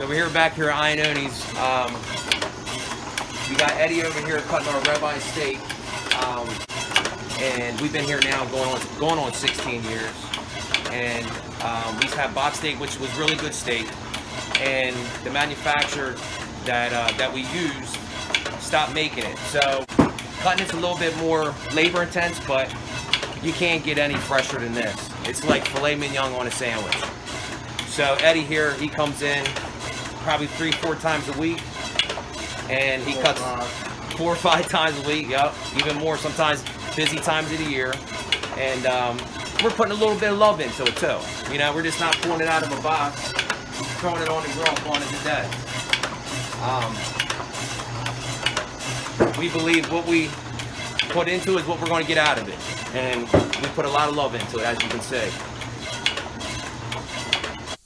So we're back here at Ioanoni's. We got Eddie over here cutting our ribeye steak, and we've been here now going on 16 years. And we used to have box steak, which was really good steak, and the manufacturer that we used stopped making it. So cutting it's a little bit more labor intense, but you can't get any fresher than this. It's like filet mignon on a sandwich. So Eddie here, he comes in probably 3-4 times a week, and he cuts 4 or 5 times a week. Yep, even more sometimes, busy times of the year. And we're putting a little bit of love into it too. You know, we're just not pulling it out of a box, throwing it on the grill, calling it a day. We believe what we put into it is what we're going to get out of it, and we put a lot of love into it, as you can see.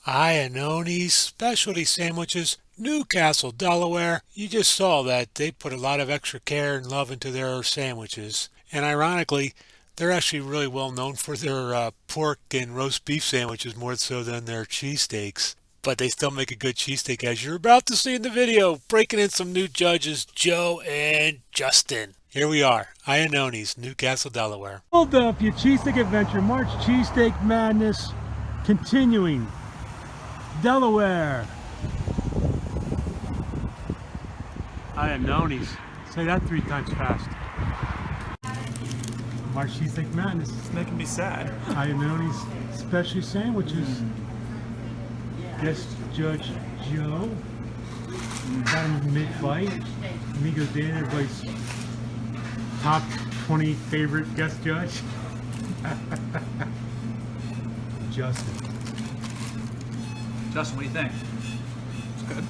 Ioannoni's Specialty Sandwiches, Newcastle, Delaware. You just saw that they put a lot of extra care and love into their sandwiches. And ironically, they're actually really well known for their pork and roast beef sandwiches more so than their cheesesteaks. But they still make a good cheesesteak, as you're about to see in the video. Breaking in some new judges, Joe and Justin. Here we are, Ioannoni's, Newcastle, Delaware. Philadelphia Cheesesteak Adventure March Cheesesteak Madness continuing. Delaware. Ioannoni's. Say that 3 times fast. March Cheesesteak Madness. It's making me sad. Ioannoni's Specialty Sandwiches. Guest Judge Joe. Got him mid-fight. Amigo Dan, everybody's top 20 favorite guest judge. Justin. Justin, what do you think? It's good.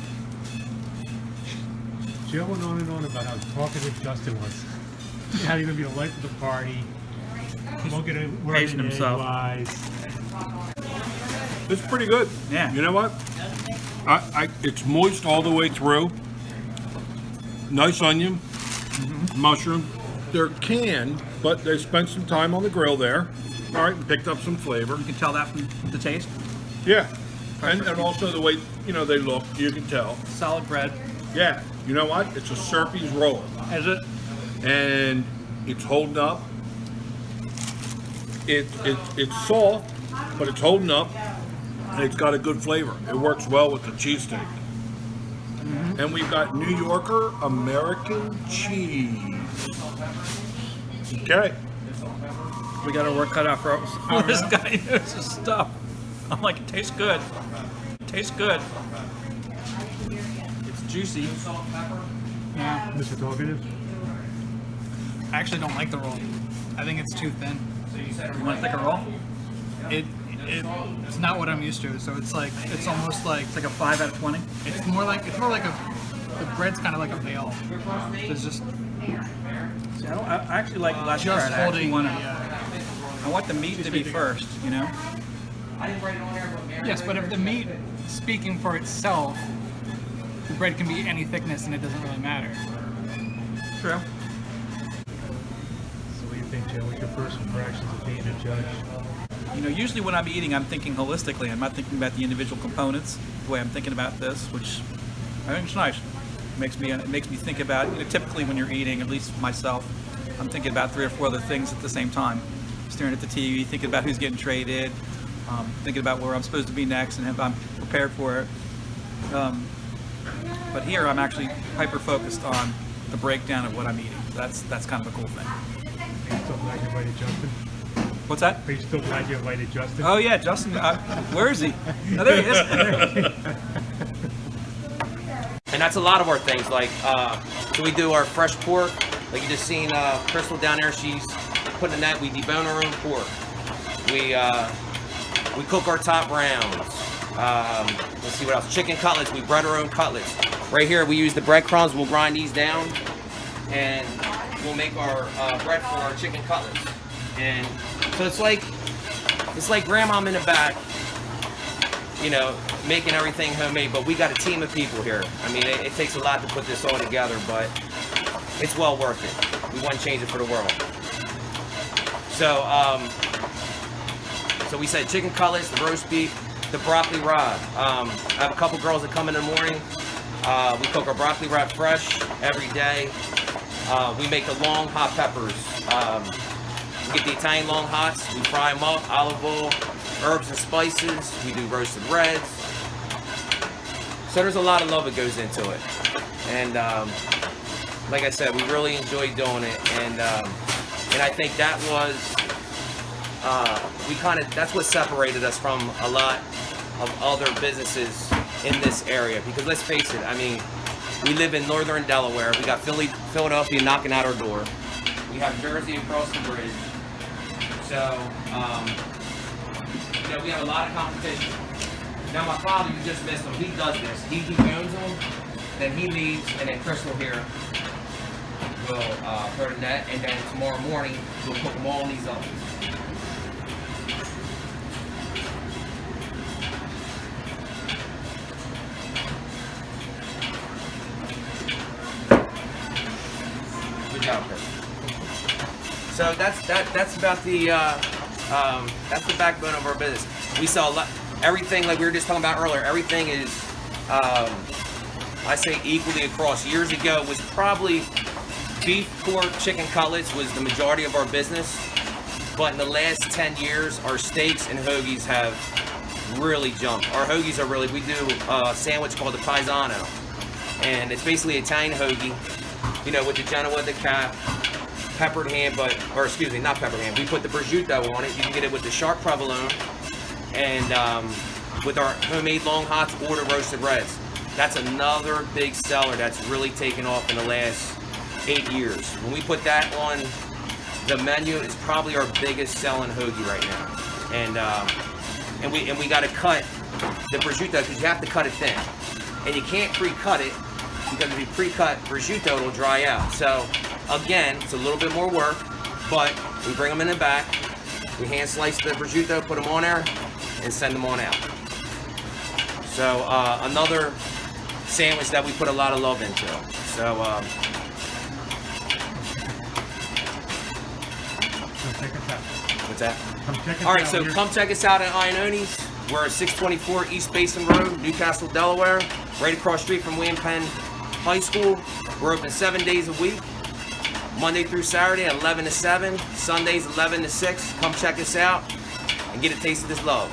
Joe went on and on about how talkative Justin was. How he's gonna be the life of the party. Won't get a word Pacing in himself. edgewise. It's pretty good. Yeah. You know what? It's moist all the way through. Nice onion, mushroom. They're canned, but they spent some time on the grill there. All right, and picked up some flavor. You can tell that from the taste. Yeah, and also the way they look, you can tell. Solid bread. Yeah, you know what? It's a Serpy's roll, Is it? and it's holding up. It's soft, but it's holding up, and it's got a good flavor. It works well with the cheesesteak. And we've got New Yorker American cheese. Okay. We got our work cut out for us. This guy knows his stuff. I'm like, it tastes good. It tastes good. It's juicy. Yeah, Mr. Talkative. I actually don't like the roll. I think it's too thin. You want a thicker roll? It's not what I'm used to. So it's almost like It's like a 5 out of 20. it's more like the bread's kind of like a veil. It's just See, I actually like last year. just I actually holding. I want the meat to be first, you know? Yes, but if the meat speaking for itself, the bread can be any thickness and it doesn't really matter. True. So what do you think, Joe? What's your first impressions of being a judge? You know, usually when I'm eating, I'm thinking holistically. I'm not thinking about the individual components the way I'm thinking about this, which I think is nice. It makes me think about, typically when you're eating, at least myself, I'm thinking about 3 or 4 other things at the same time. Staring at the TV, thinking about who's getting traded, thinking about where I'm supposed to be next and if I'm prepared for it. But here I'm actually hyper-focused on the breakdown of what I'm eating. That's kind of a cool thing. Are you still glad you invited Justin? What's that? Are you still glad you invited Justin? Oh yeah, Justin. Where is he? Oh, there he is. And that's a lot of our things. Like, so we do our fresh pork. Like you just seen Crystal down there. She's putting in that. We debone our own pork. We cook our top rounds. Let's see what else. Chicken cutlets. We bread our own cutlets. Right here, we use the breadcrumbs. We'll grind these down, and we'll make our bread for our chicken cutlets. And so it's like grandma in the back, making everything homemade, but we got a team of people here. I mean, it takes a lot to put this all together, but it's well worth it. We want to change it for the world. So, so we said chicken cutlets, the roast beef. the broccoli rabe. I have a couple girls that come in the morning. We cook our broccoli rabe fresh every day. We make the long hot peppers. We get the Italian long hots. We fry them up, olive oil, herbs and spices. We do roasted reds. So there's a lot of love that goes into it. And like I said, we really enjoy doing it. And I think that was, that's what separated us from a lot of other businesses in this area. Because let's face it, I mean, we live in northern Delaware. We got Philadelphia knocking at our door. We have Jersey across the bridge. So, we have a lot of competition. Now my father, you just missed him. He does this. He owns them, then he leaves, and then Crystal here will throw the net, and then tomorrow morning we'll cook them all in these ovens. Good job, Chris. So that's about the that's the backbone of our business. We sell a lot, everything like we were just talking about earlier. Everything is I say equally across. Years ago was probably beef, pork, chicken cutlets was the majority of our business, but in the last 10 years, our steaks and hoagies have really jumped. Our hoagies are really, we do a sandwich called the Paisano, and it's basically Italian hoagie, with the Genoa, the cap, peppered ham, or excuse me, not peppered ham. We put the prosciutto on it. You can get it with the sharp provolone, and with our homemade long hots or the roasted reds. That's another big seller that's really taken off in the last 8 years. When we put that on the menu, it's probably our biggest selling hoagie right now. And we got to cut the prosciutto because you have to cut it thin, and you can't pre-cut it because if you pre-cut prosciutto, it'll dry out. So again, it's a little bit more work, but we bring them in the back, we hand slice the prosciutto, put them on there, and send them on out. So another sandwich that we put a lot of love into. So Check us out. what's that? Come check us All right, out. so come check us out at Ioanoni's. We're at 624 East Basin Road, Newcastle, Delaware, right across the street from William Penn High School. We're open 7 days a week, Monday through Saturday, 11 to 7, Sundays 11 to 6. Come check us out and get a taste of this love.